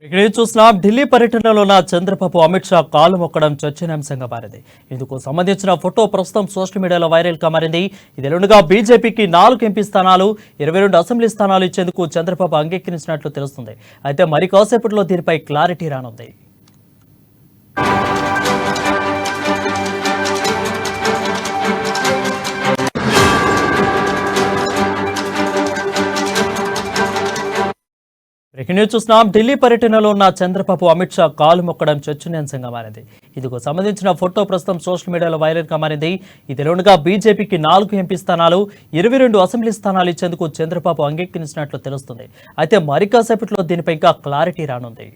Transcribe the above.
ఇక్కడ చూసిన ఢిల్లీ పర్యటనలో ఉన్న చంద్రబాబు అమిత్ షా కాలు మొక్కడం చర్చనీయాంశంగా మారింది. ఇందుకు సంబంధించిన ఫోటో ప్రస్తుతం సోషల్ మీడియాలో వైరల్ గా మారింది. ఇదేలుగా బీజేపీకి 4 ఎంపీ స్థానాలు 22 అసెంబ్లీ స్థానాలు ఇచ్చేందుకు చంద్రబాబు అంగీకరించినట్లు తెలుస్తుంది. అయితే మరి కాసేపట్లో దీనిపై క్లారిటీ రానుంది. చూస్తున్నాం ఢిల్లీ పర్యటనలో ఉన్న చంద్రబాబు అమిత్ షా కాలు మొక్కడం చర్చనీయాంశంగా మారింది. ఇందుకు సంబంధించిన ఫోటో ప్రస్తుతం సోషల్ మీడియాలో వైరల్ గా మారింది. ఇదిలోనుగా బీజేపీకి 4 ఎంపీ స్థానాలు 22 అసెంబ్లీ స్థానాలు ఇచ్చేందుకు చంద్రబాబు అంగీకరించినట్లు తెలుస్తుంది. అయితే మరి కాసేపట్లో దీనిపై ఇంకా క్లారిటీ రానుంది.